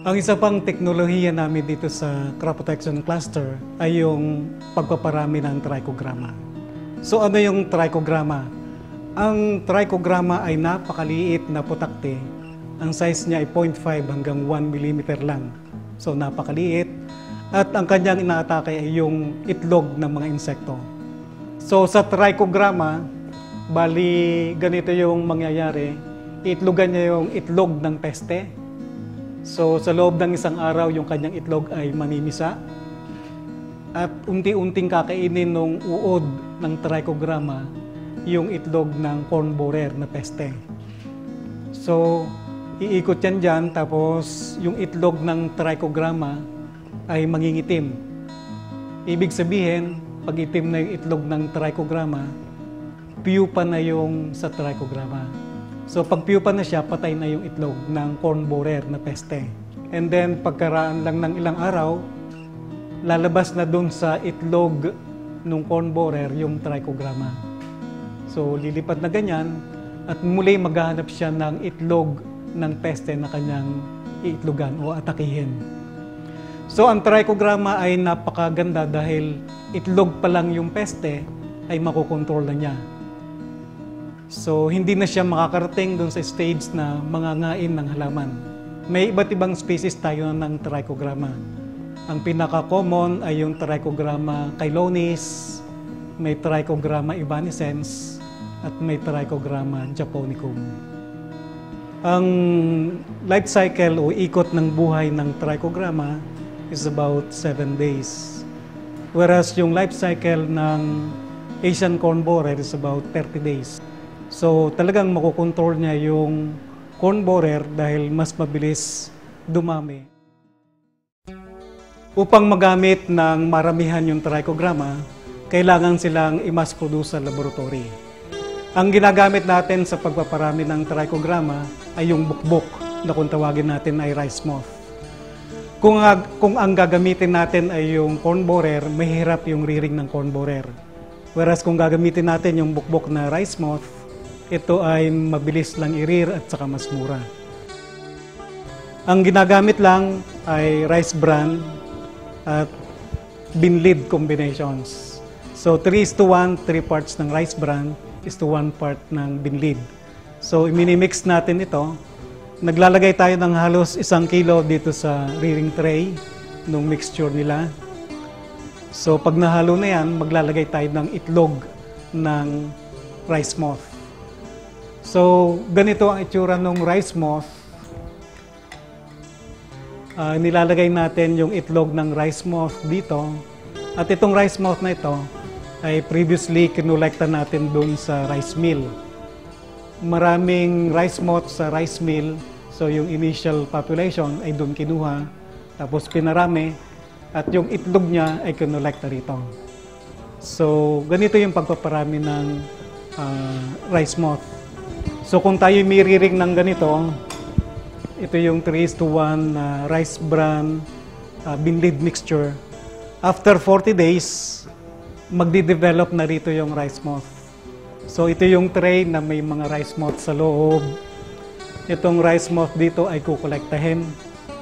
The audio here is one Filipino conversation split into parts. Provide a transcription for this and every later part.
Ang isa pang teknolohiya namin dito sa crop protection cluster ay yung pagpaparami ng trichogramma. So ano yung trichogramma? Ang trichogramma ay napakaliit na putakte. Ang size niya ay 0.5 hanggang 1 mm lang. So napakaliit. At ang kanyang inaatake ay yung itlog ng mga insekto. So sa trichogramma, bali ganito yung mangyayari. Iitlogan niya yung itlog ng peste. So sa loob ng isang araw, yung kanyang itlog ay mamimisa. At unti-unting kakainin ng uod ng trichogramma yung itlog ng corn borer na peste. So iikot yan dyan, tapos yung itlog ng trichogramma ay mangingitim. Ibig sabihin, pag itim na yung itlog ng trichogramma, pupa na yung sa trichogramma. So pag pupa na siya, patay na yung itlog ng corn borer na peste. And then pagkaraan lang ng ilang araw, lalabas na dun sa itlog ng corn borer yung trichogramma. So lilipad na ganyan at muli maghahanap siya ng itlog ng peste na kanyang iitlogan o atakihin. So ang trichogramma ay napakaganda dahil itlog pa lang yung peste ay makokontrol na niya. So hindi na siya makakarating doon sa stage na mangangain ng halaman. May iba't ibang species tayo ng trichogramma. Ang pinaka-common ay yung trichogramma cailonis, may trichogramma evanescens, at may trichogramma japonicum. Ang life cycle o ikot ng buhay ng trichogramma is about 7 days. Whereas yung life cycle ng Asian corn borer is about 30 days. So talagang makokontrol niya yung corn borer dahil mas mabilis dumami. Upang magamit ng maramihan yung trichogramma, kailangan silang i-mass produce sa laboratory. Ang ginagamit natin sa pagpaparami ng trichogramma ay yung bukbok na kung tawagin natin ay rice moth. Kung ang gagamitin natin ay yung corn borer, mahirap yung riring ng corn borer. Whereas kung gagamitin natin yung bukbok na rice moth, ito ay mabilis lang i-rear at saka mas mura. Ang ginagamit lang ay rice bran at binlid combinations. So 3:1, 3 parts ng rice bran is to 1 part ng binlid. So i-mix natin ito. Naglalagay tayo ng halos 1 kilo dito sa rearing tray ng mixture nila. So pag nahalo na yan, maglalagay tayo ng itlog ng rice moth. So ganito ang itsura ng rice moth. Nilalagay natin yung itlog ng rice moth dito. At itong rice moth na ito ay previously kinolekta natin doon sa rice mill. Maraming rice moth sa rice mill, so yung initial population ay doon kinuha, tapos pinarami, at yung itlog niya ay kinolekta rito. So ganito yung pagpaparami ng rice moth. So kung tayo miriring ng ganito, ito yung 3:1 rice bran binlid mixture. After 40 days, magdi-develop na rito yung rice moth. So ito yung tray na may mga rice moth sa loob. Itong rice moth dito ay kukolektahin.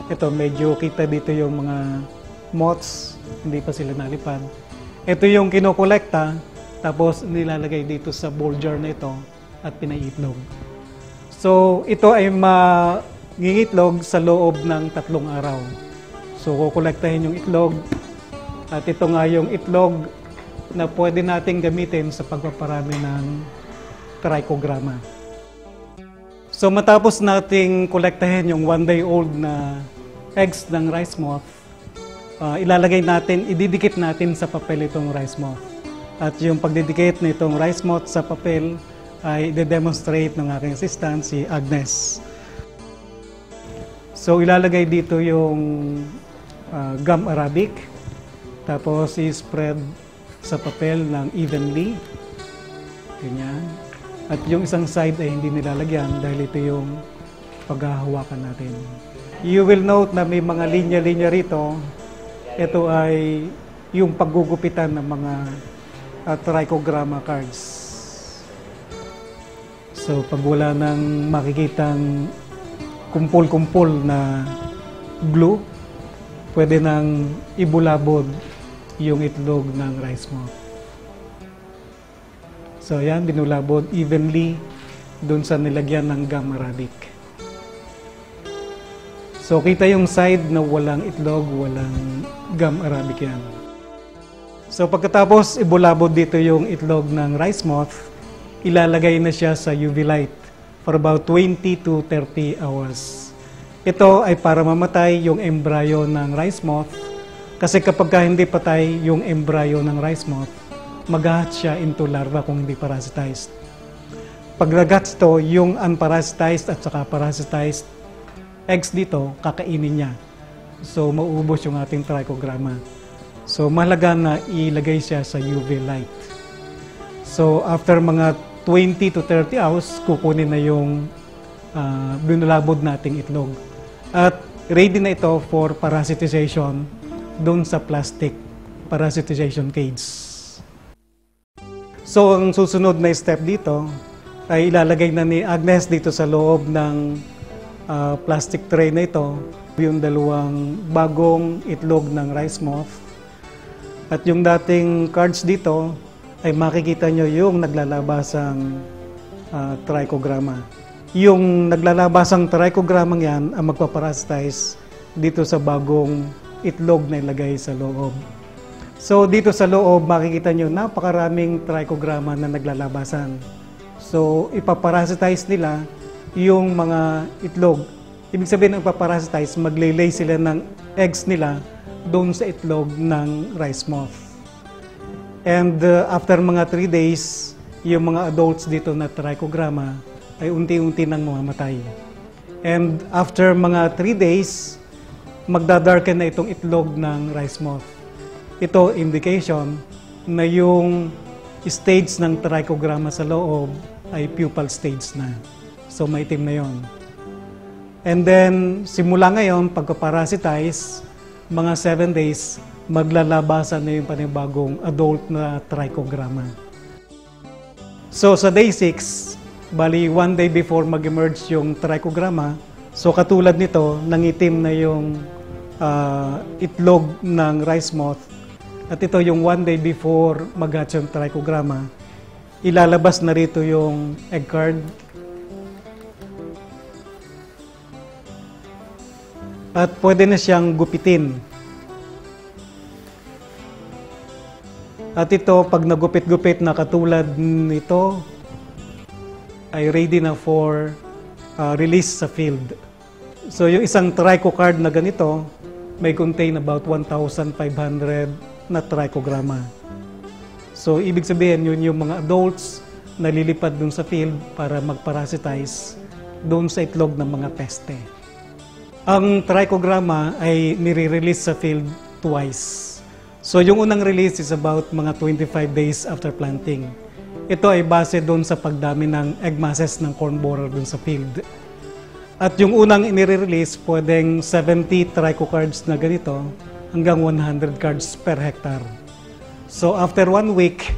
Ito medyo kita dito yung mga moths, hindi pa sila nalipad. Ito yung kinokolekta, tapos nilalagay dito sa bowl jar na ito at pinaiitlog. So ito ay mangingitlog sa loob ng 3 araw. So kukolektahin yung itlog, at ito nga yung itlog na pwede nating gamitin sa pagpaparami ng trichogramma. So matapos nating kolektahin yung 1-day-old na eggs ng rice moth, ididikit natin sa papel itong rice moth. At yung pagdidikit nitong rice moth sa papel ay i-demonstrate ng aking assistant, si Agnes. So ilalagay dito yung gum arabic, tapos i-spread sa papel ng evenly. Ganyan. At yung isang side ay hindi nilalagyan dahil ito yung paghahawakan natin. You will note na may mga linya-linya rito. Ito ay yung paggugupitan ng mga trichogramma cards. So pag wala nang makikitang kumpul-kumpul na glue, pwede nang ibulabog yung itlog ng rice moth. So yan, binulabog evenly dun sa nilagyan ng gum arabic. So kita yung side na walang itlog, walang gum arabic yan. So pagkatapos ibulabog dito yung itlog ng rice moth, ilalagay na siya sa UV light for about 20 to 30 hours. Ito ay para mamatay yung embryo ng rice moth, kasi kapag hindi patay yung embryo ng rice moth, mag-hatch siya into larva kung hindi parasitized. Pag nag-hatch to, yung unparasitized at saka parasitized eggs dito, kakainin niya. So, mauubos yung ating trichogramma. So, mahalaga na ilagay siya sa UV light. So, after mga 20 to 30 hours, kukunin na yung binulabog nating itlog. At ready na ito for parasitization doon sa plastic parasitization cage. So, ang susunod na step dito ay ilalagay na ni Agnes dito sa loob ng plastic tray na ito yung dalawang bagong itlog ng rice moth. At yung dating cards dito ay makikita nyo yung naglalabasang trichogramma. Yung naglalabasang trichogramma yan ang magpaparasitize dito sa bagong itlog na ilagay sa loob. So dito sa loob makikita nyo napakaraming trichogramma na naglalabasan. So ipaparasitize nila yung mga itlog. Ibig sabihin ng ipaparasitize, maglilay sila ng eggs nila doon sa itlog ng rice moth. And after mga 3 days, yung mga adults dito na trichogramma ay unti-unti nang mamamatay. And after mga 3 days, magdadarken na itong itlog ng rice moth. Ito indication na yung stage ng trichogramma sa loob ay pupal stage na. So maitim na yon. And then simula ngayon, pagka-parasitize, mga 7 days, maglalabasan na yung panibagong adult na trichogramma. So sa day 6, bali 1 day before mag-emerge yung trichogramma, so katulad nito, nangitim na yung itlog ng rice moth. At ito yung 1 day before mag-hatch yung trichogramma, ilalabas na rito yung egg card. At pwede na siyang gupitin. At ito, pag nagupit-gupit na katulad nito, ay ready na for release sa field. So yung isang tricho card na ganito, may contain about 1,500 na trichogramma. So ibig sabihin yun yung mga adults na lilipad dun sa field para magparasitize dun sa itlog ng mga peste. Ang trichogramma ay nire-release sa field twice. So yung unang release is about mga 25 days after planting. Ito ay base doon sa pagdami ng egg masses ng corn borer doon sa field. At yung unang inire-release, pwedeng 70 trichocards na ganito hanggang 100 cards per hectare. So after 1 week,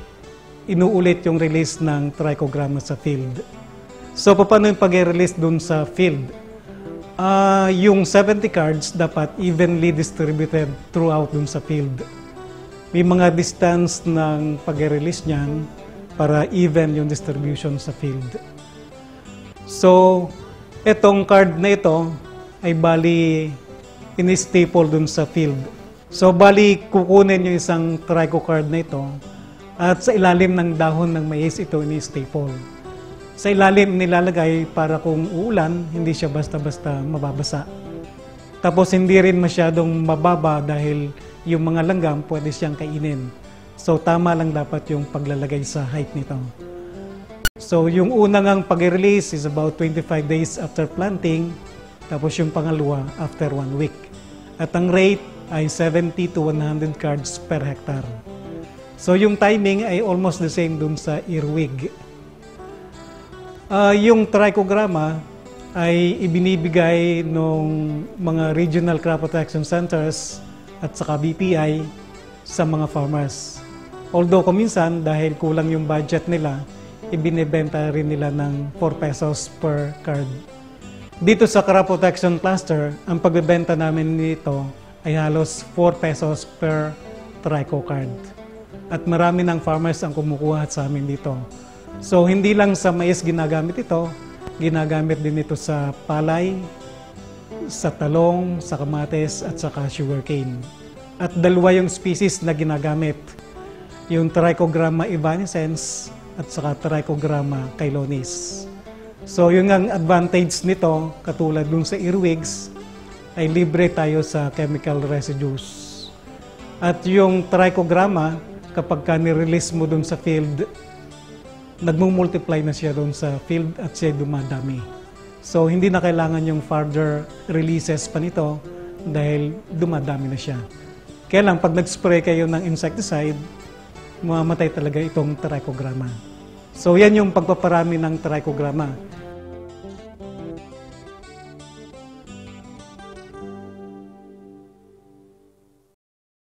inuulit yung release ng trichogramma sa field. So paano yung pag-release doon sa field? Yung 70 cards dapat evenly distributed throughout dun sa field. May mga distance ng pag-release niyan para even yung distribution sa field. So, etong card na ito ay bali in-staple dun sa field. So, bali kukunin yung isang tricho card na ito at sa ilalim ng dahon ng mais ito in-staple. Sa ilalim nilalagay para kung uulan, hindi siya basta-basta mababasa. Tapos hindi rin masyadong mababa dahil yung mga langgam pwede siyang kainin. So tama lang dapat yung paglalagay sa height nito. So yung unang ang pag-release is about 25 days after planting, tapos yung pangalawa after 1 week. At ang rate ay 70 to 100 cards per hectare. So yung timing ay almost the same dun sa earwig. Yung trichogramma ay ibinibigay ng mga regional crop protection centers at saka BPI sa mga farmers. Although kuminsan dahil kulang yung budget nila, ibinebenta rin nila ng 4 pesos per card. Dito sa crop protection cluster, ang pagbebenta namin nito ay halos 4 pesos per trico card. At marami ng farmers ang kumukuha sa amin dito. So hindi lang sa mais ginagamit ito, ginagamit din ito sa palay, sa talong, sa kamatis at saka sugarcane. At dalawa yung species na ginagamit, yung Trichogramma evanescens at saka Trichogramma cailonis. So yung ang advantage nito, katulad dun sa earwigs, ay libre tayo sa chemical residues. At yung Trichogramma, kapag ka nirelease mo dun sa field, nagmumultiply na siya dun sa field at siya dumadami. So hindi na kailangan yung further releases pa nito dahil dumadami na siya. Kaya lang, pag nag-spray kayo ng insecticide, mamamatay talaga itong Trichogramma. So yan yung pagpaparami ng Trichogramma.